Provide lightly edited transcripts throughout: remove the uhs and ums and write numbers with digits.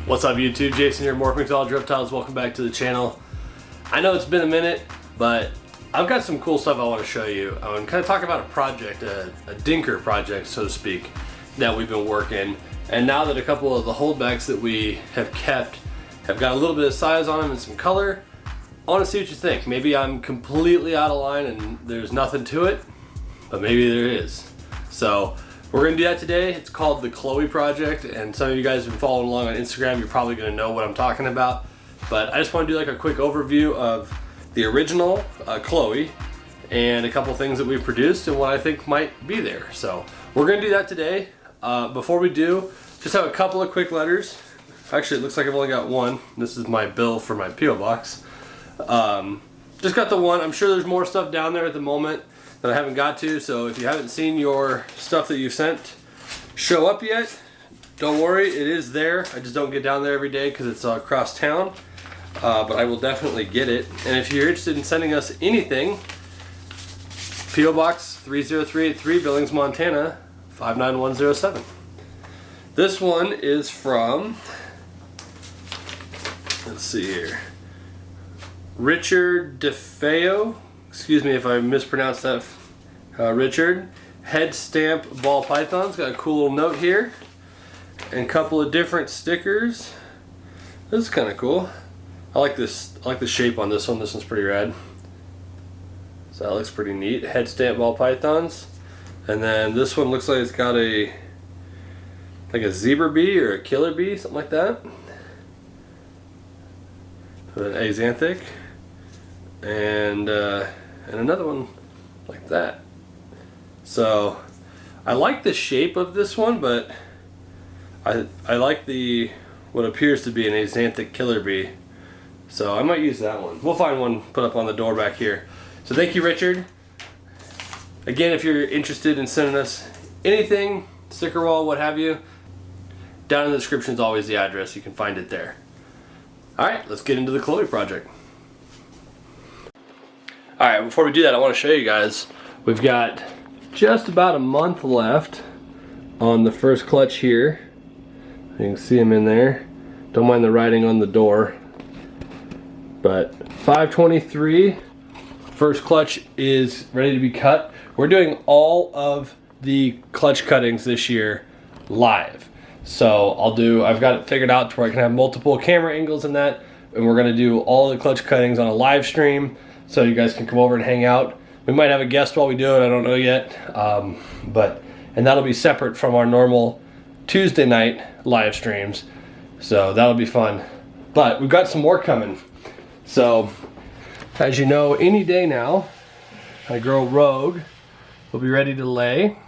What's up YouTube? Jason here, Morph, Mixology, Reptiles. Welcome back to the channel. I know it's been a minute, but I've got some cool stuff I want to show you. I want to kind of talk about a project, a dinker project, so to speak, that we've been working. And now that a couple of the holdbacks that we have kept have got a little bit of size on them and some color, I want to see what you think. Maybe I'm completely out of line and there's nothing to it, but maybe there is. So we're gonna do that today. It's called the Chloe Project, and some of you guys have been following along on Instagram. You're probably gonna know what I'm talking about, but I just want to do like a quick overview of the original Chloe and a couple things that we've produced and what I think might be there. So we're gonna do that today. Before we do, just have a couple of quick letters. Actually, it looks like I've only got one. This is my bill for my P.O. box. Just got the one. I'm sure there's more stuff down there at the moment that I haven't got to, so if you haven't seen your stuff that you sent show up yet, don't worry, it is there. I just don't get down there every day because it's across town, but I will definitely get it. And if you're interested in sending us anything, P.O. Box 30383, Billings, Montana 59107. This one is from, let's see here, Richard DeFeo. Excuse me if I mispronounced that. Richard. Head stamp ball pythons. Got a cool little note here. And a couple of different stickers. This is kind of cool. I like this. I like the shape on this one. This one's pretty rad. So that looks pretty neat. Head stamp ball pythons. And then this one looks like it's got a like a zebra bee or a killer bee, something like that. An axanthic. And another one like that. So I like the shape of this one, but I like the what appears to be an axanthic killer bee. So I might use that one. We'll find one put up on the door back here. So thank you, Richard. Again, if you're interested in sending us anything, sticker wall, what have you, down in the description is always the address. You can find it there. Alright, let's get into the Chloe project. Alright, before we do that, I want to show you guys, we've got just about a month left on the first clutch here. You can see them in there. Don't mind the writing on the door. But 523, first clutch is ready to be cut. We're doing all of the clutch cuttings this year live. So I've got it figured out to where I can have multiple camera angles in that, and we're gonna do all the clutch cuttings on a live stream. So you guys can come over and hang out. We might have a guest while we do it, I don't know yet. And that'll be separate from our normal Tuesday night live streams. So that'll be fun. But we've got some more coming. So, as you know, any day now, my girl Rogue will be ready to lay.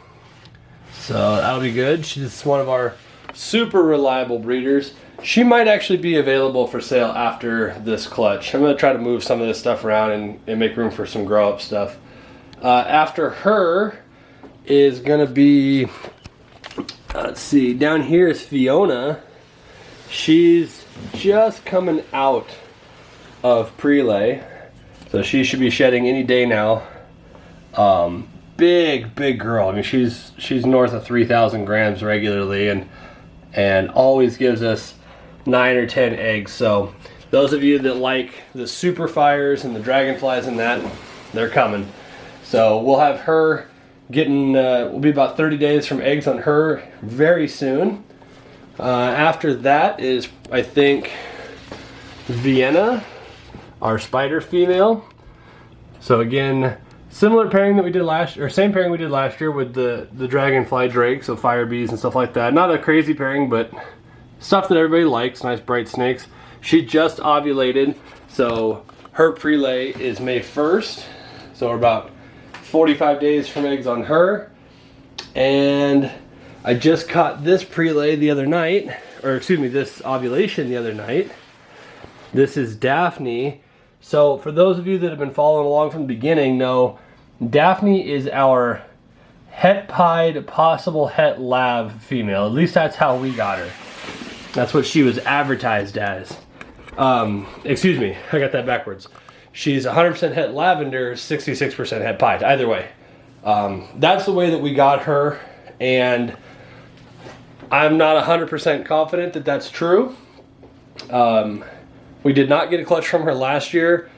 So that'll be good. She's one of our super reliable breeders. She might actually be available for sale after this clutch. I'm going to try to move some of this stuff around and make room for some grow up stuff. After her is going to be, let's see, down here is Fiona. She's just coming out of pre-lay, so she should be shedding any day now. Big girl. I mean, she's north of 3,000 grams regularly, and always gives us 9 or 10 eggs. So those of you that like the super fires and the dragonflies and that, they're coming. So we'll have her getting, we'll be about 30 days from eggs on her very soon. After that is, I think, Vienna, our spider female. So again, similar pairing that we did last year, or same pairing we did last year with the dragonfly drake, so fire bees and stuff like that. Not a crazy pairing, but stuff that everybody likes, nice bright snakes. She just ovulated, so her prelay is May 1st. So we're about 45 days from eggs on her. And I just caught this prelay the other night, or excuse me, this ovulation the other night. This is Daphne. So for those of you that have been following along from the beginning know, Daphne is our het pied possible het lav female. At least that's how we got her. That's what she was advertised as. Excuse me, I got that backwards. She's 100% het lavender, 66% het pied. Either way, that's the way that we got her, and I'm not 100% confident that that's true, We did not get a clutch from her last year,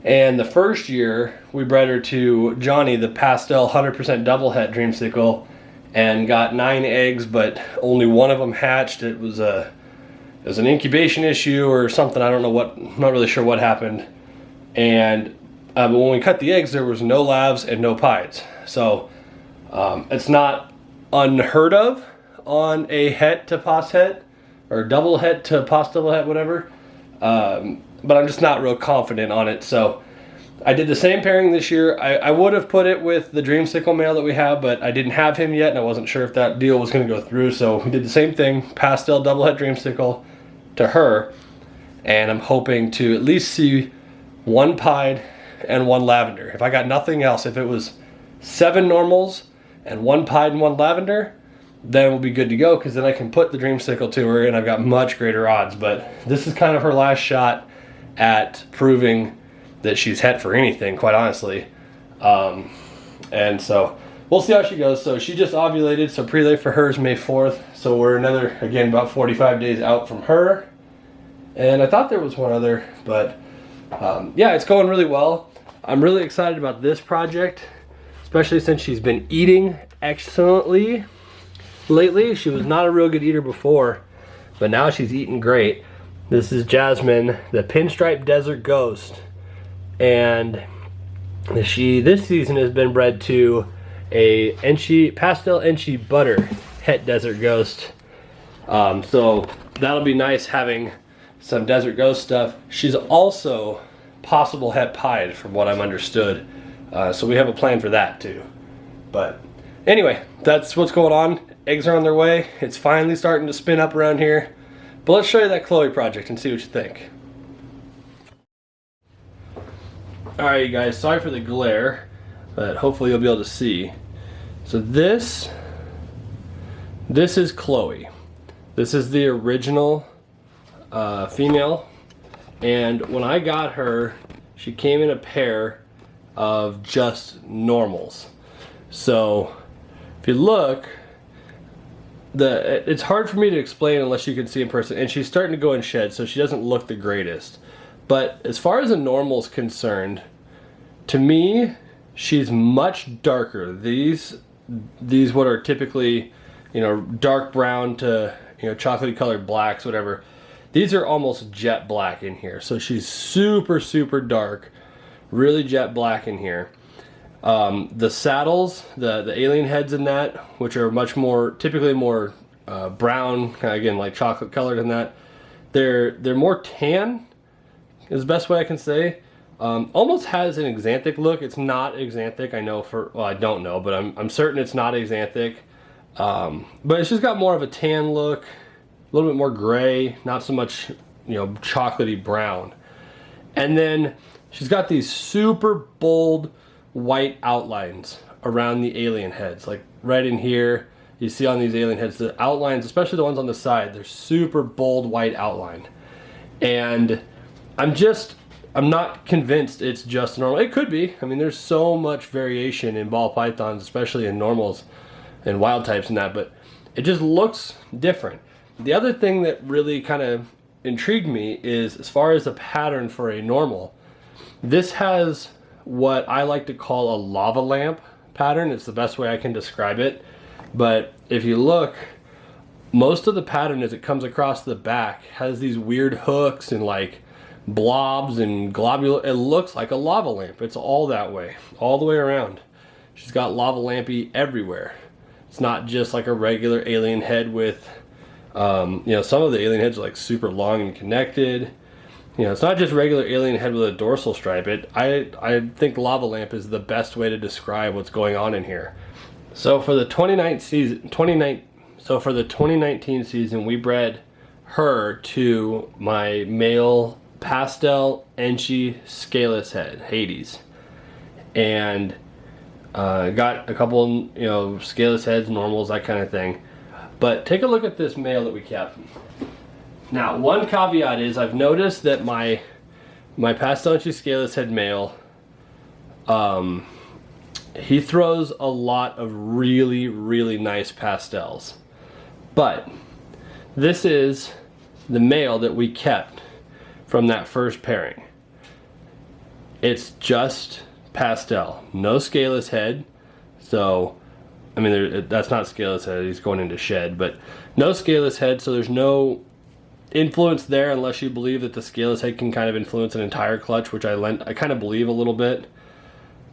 and the first year we bred her to Johnny, the pastel 100% double het dreamsicle, and got 9 eggs, but only one of them hatched. It was an incubation issue or something. I don't know what. I'm not really sure what happened. And but when we cut the eggs, there was no lavs and no pieds. So it's not unheard of on a het to pos het, or double het to pos double het, whatever. But I'm just not real confident on it. So I did the same pairing this year. I would have put it with the dreamsicle male that we have, but I didn't have him yet, and I wasn't sure if that deal was going to go through. So we did the same thing, pastel double het dreamsicle to her, and I'm hoping to at least see 1 pied and 1 lavender. If I got nothing else, if it was 7 normals and 1 pied and 1 lavender, then we'll be good to go, because then I can put the dreamsicle to her and I've got much greater odds. But this is kind of her last shot at proving that she's het for anything, quite honestly. And so we'll see how she goes. So she just ovulated, so pre-lay for her is May 4th. So we're another, again, about 45 days out from her. And I thought there was one other, but yeah, it's going really well. I'm really excited about this project, especially since she's been eating excellently lately. She was not a real good eater before, but now she's eating great. This is Jasmine, the Pinstripe Desert Ghost. And she this season has been bred to a pastel Enchi butter het Desert Ghost. So that'll be nice having some Desert Ghost stuff. She's also possible het pied from what I'm understood. So we have a plan for that too. But anyway, that's what's going on. Eggs are on their way. It's finally starting to spin up around here. But let's show you that Chloe project and see what you think. Alright, you guys, sorry for the glare, but hopefully you'll be able to see. So this is Chloe. This is the original female, and when I got her, she came in a pair of just normals. So if you look, it's hard for me to explain unless you can see in person, and she's starting to go in shed, so she doesn't look the greatest. But as far as a normal is concerned, to me, she's much darker. These what are typically, you know, dark brown to, you know, chocolatey colored blacks, whatever. These are almost jet black in here. So she's super, super dark, really jet black in here. The saddles, the alien heads in that, which are much more, typically more brown, kind of again like chocolate colored in that, they're more tan, is the best way I can say. Almost has an axanthic look. It's not axanthic, I know well, I don't know, but I'm certain it's not axanthic. But it's just got more of a tan look, a little bit more gray, not so much, you know, chocolatey brown. And then she's got these super bold white outlines around the alien heads, like right in here. You see on these alien heads, the outlines, especially the ones on the side, they're super bold white outline. And I'm not convinced it's just normal. It could be. I mean, there's so much variation in ball pythons, especially in normals and wild types and that, but it just looks different. The other thing that really kind of intrigued me is, as far as a pattern for a normal, this has what I like to call a lava lamp pattern. It's the best way I can describe it. But if you look, most of the pattern as it comes across the back has these weird hooks and like blobs and globule. It looks like a lava lamp. It's all that way, all the way around. She's got lava lampy everywhere. It's not just like a regular alien head with, you know, some of the alien heads are like super long and connected. You know, it's not just regular alien head with a dorsal stripe. I think lava lamp is the best way to describe what's going on in here. So for the 2019 season, we bred her to my male pastel Enchi scaleless head, Hades, and got a couple, you know, scaleless heads, normals, that kind of thing. But take a look at this male that we kept. Now, one caveat is I've noticed that my pastel Enchi scaleless head male, he throws a lot of really, really nice pastels. But this is the male that we kept from that first pairing. It's just pastel, no scaleless head. So, I mean, that's not scaleless head, he's going into shed, but no scaleless head, so there's no influence there unless you believe that the scaleless head can kind of influence an entire clutch, which I kind of believe a little bit.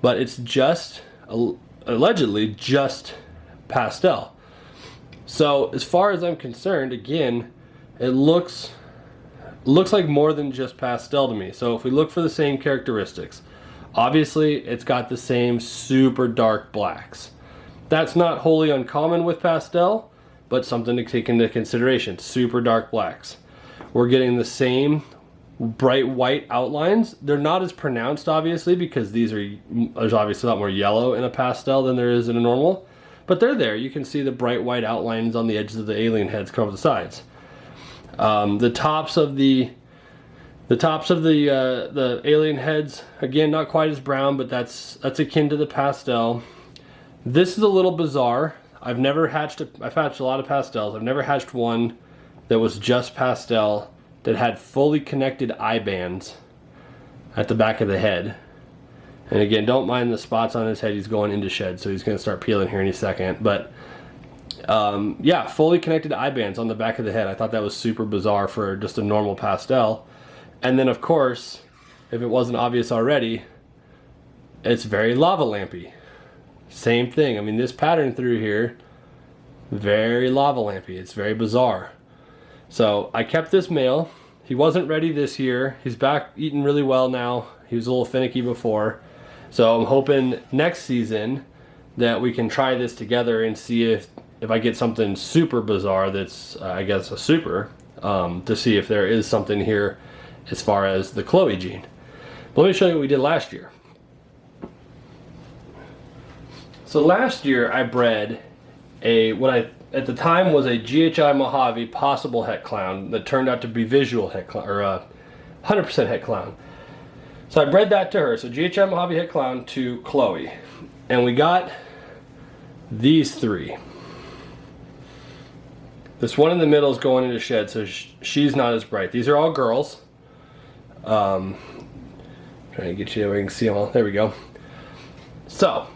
But it's just, allegedly, just pastel. So, as far as I'm concerned, again, it looks like more than just pastel to me. So if we look for the same characteristics, obviously it's got the same super dark blacks. That's not wholly uncommon with pastel, but something to take into consideration. Super dark blacks. We're getting the same bright white outlines. They're not as pronounced, obviously, because there's obviously a lot more yellow in a pastel than there is in a normal, but they're there. You can see the bright white outlines on the edges of the alien heads come off the sides. The tops of the alien heads, again, not quite as brown, but that's akin to the pastel. This is a little bizarre. I've hatched a lot of pastels. I've never hatched one that was just pastel that had fully connected eye bands at the back of the head. And again, don't mind the spots on his head. He's going into shed, so he's going to start peeling here any second. But yeah, fully connected eye bands on the back of the head. I thought that was super bizarre for just a normal pastel. And then, of course, if it wasn't obvious already, it's very lava lampy. Same thing. I mean, this pattern through here, very lava lampy. It's very bizarre. So I kept this male. He wasn't ready this year. He's back eating really well now. He was a little finicky before. So I'm hoping next season that we can try this together and see if I get something super bizarre that's, I guess, a super, to see if there is something here as far as the Chloe gene. But let me show you what we did last year. So last year I bred what at the time was a GHI Mojave possible het clown that turned out to be visual het clown, or 100% het clown. So I bred that to her. So GHI Mojave het clown to Chloe. And we got these three. This one in the middle is going into shed, so she's not as bright. These are all girls. Trying to get you where you can see them all. There we go. So,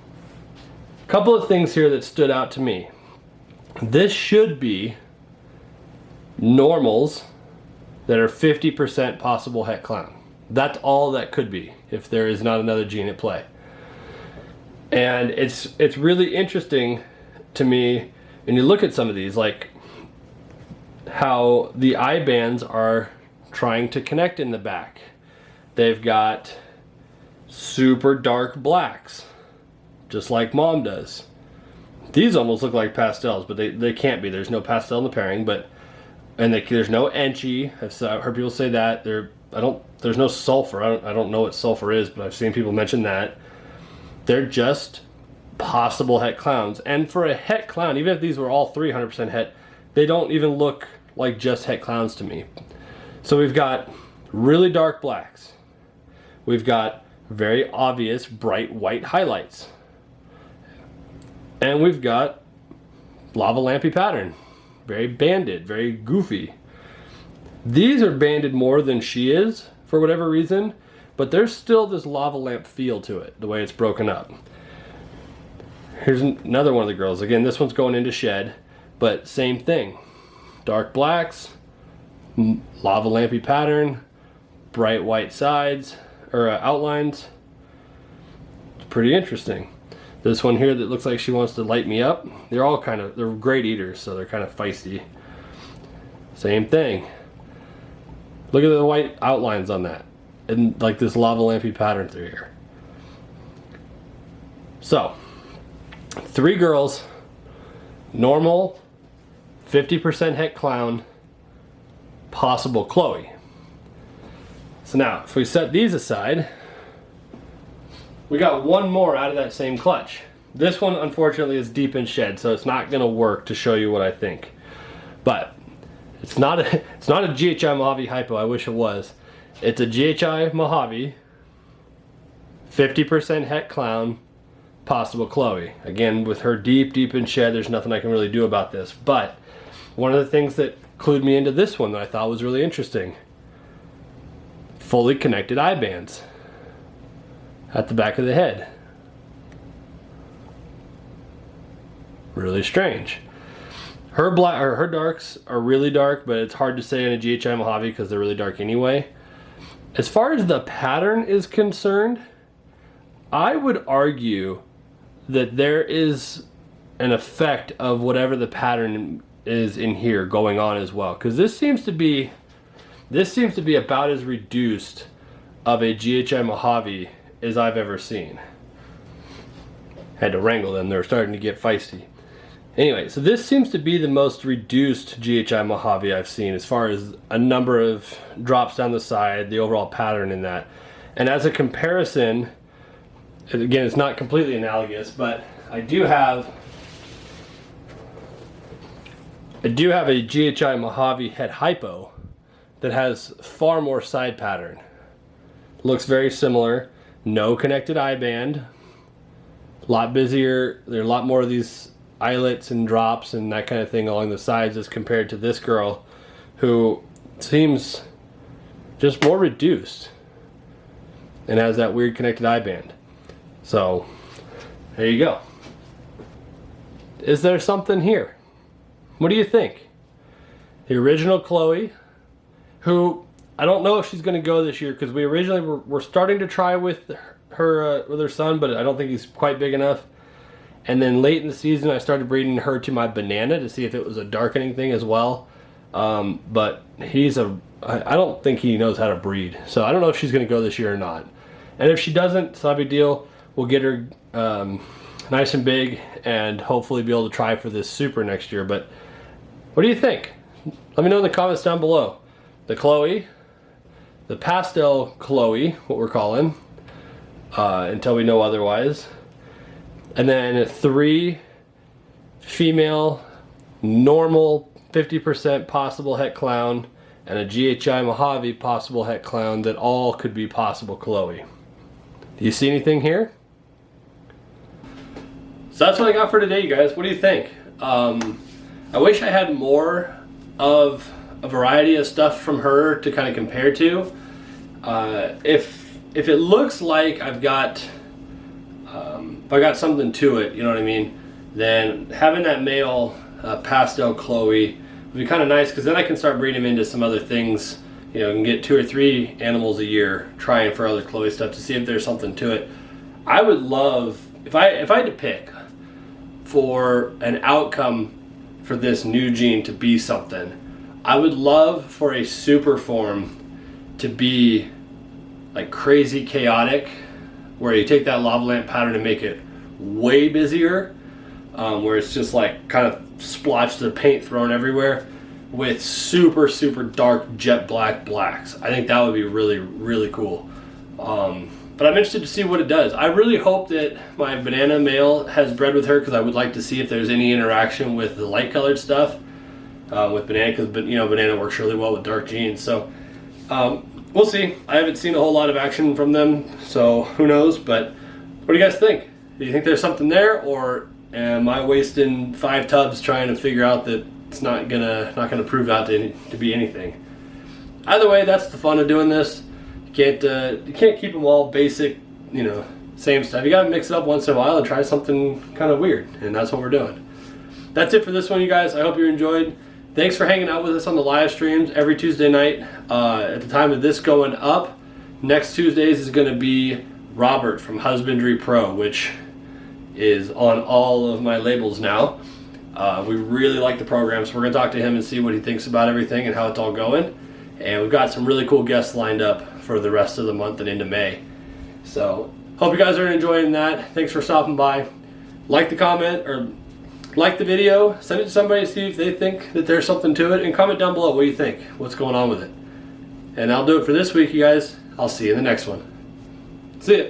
a couple of things here that stood out to me. This should be normals that are 50% possible het clown. That's all that could be if there is not another gene at play. And it's really interesting to me when you look at some of these, like how the eye bands are trying to connect in the back. They've got super dark blacks, just like mom does. These almost look like pastels, but they can't be. There's no pastel in the pairing, there's no enchi. I've heard people say that. There's no sulfur. I don't know what sulfur is, but I've seen people mention that. They're just possible het clowns. And for a het clown, even if these were all 300% het, they don't even look like just het clowns to me. So we've got really dark blacks. We've got very obvious bright white highlights. And we've got lava lampy pattern. Very banded, very goofy. These are banded more than she is, for whatever reason, but there's still this lava lamp feel to it, the way it's broken up. Here's another one of the girls. Again, this one's going into shed, but same thing. Dark blacks, lava lampy pattern, bright white sides, or outlines. It's pretty interesting. This one here that looks like she wants to light me up, they're great eaters, so they're kind of feisty. Same thing. Look at the white outlines on that, and like this lava lampy pattern through here. So, 3 girls, normal, 50% het clown, possible Chloe. So now, if we set these aside, we got one more out of that same clutch. This one, unfortunately, is deep in shed, so it's not going to work to show you what I think. But it's not a GHI Mojave hypo. I wish it was. It's a GHI Mojave, 50% het clown, possible Chloe. Again, with her deep in shed, there's nothing I can really do about this. But one of the things that clued me into this one that I thought was really interesting. Fully connected eye bands at the back of the head. Really strange. Her darks are really dark, but it's hard to say in a GHI Mojave because they're really dark anyway. As far as the pattern is concerned, I would argue that there is an effect of whatever the pattern is in here going on as well, because this seems to be about as reduced of a GHI Mojave as I've ever seen. Had to wrangle them, they're starting to get feisty. Anyway, so this seems to be the most reduced GHI Mojave I've seen as far as a number of drops down the side, the overall pattern in that. And as a comparison, again, it's not completely analogous, but I do have a GHI Mojave het hypo that has far more side pattern. Looks very similar, no connected eye band, a lot busier, there are a lot more of these eyelets and drops and that kind of thing along the sides as compared to this girl, who seems just more reduced and has that weird connected eye band. So there you go. Is there something here? What do you think? The original Chloe, who I don't know if she's going to go this year, because we originally were starting to try with her son, but I don't think he's quite big enough. And then late in the season, I started breeding her to my banana to see if it was a darkening thing as well. But I don't think he knows how to breed. So I don't know if she's going to go this year or not. And if she doesn't, it's not a big deal. We'll get her nice and big and hopefully be able to try for this super next year. But what do you think? Let me know in the comments down below. The Chloe, the pastel Chloe, what we're calling, until we know otherwise. And then 3 female, normal 50% possible het clown, and a GHI Mojave possible het clown that all could be possible Chloe. Do you see anything here? So that's what I got for today, you guys. What do you think? I wish I had more of a variety of stuff from her to kind of compare to. If it looks like I've got if I got something to it, you know what I mean, then having that male pastel Chloe would be kind of nice, because then I can start breeding him into some other things. You know, I can get 2 or 3 animals a year trying for other Chloe stuff to see if there's something to it. I would love, if I had to pick for an outcome for this new gene to be something, I would love for a super form to be like crazy chaotic, where you take that lava lamp pattern and make it way busier, where it's just like kind of splotches of paint thrown everywhere with super dark jet black blacks. I think that would be really cool. But I'm interested to see what it does. I really hope that my banana male has bred with her, because I would like to see if there's any interaction with the light colored stuff with banana, because you know, banana works really well with dark genes. So we'll see. I haven't seen a whole lot of action from them, so who knows. But what do you guys think? Do you think there's something there, or am I wasting 5 tubs trying to figure out that it's not gonna prove out to be anything? Either way, that's the fun of doing this. You can't keep them all basic, you know, same stuff. You gotta mix it up once in a while and try something kind of weird, and that's what we're doing. That's it for this one, you guys. I hope you enjoyed. Thanks for hanging out with us on the live streams every Tuesday night. At the time of this going up, next Tuesdays is going to be Robert from Husbandry Pro, which is on all of my labels now. We really like the program, so we're going to talk to him and see what he thinks about everything and how it's all going. And we've got some really cool guests lined up for the rest of the month and into May. So hope you guys are enjoying that. Thanks for stopping by. Like the comment, or like the video, send it to somebody to see if they think that there's something to it, and comment down below what you think, what's going on with it. And I'll do it for this week, you guys. I'll see you in the next one. See ya.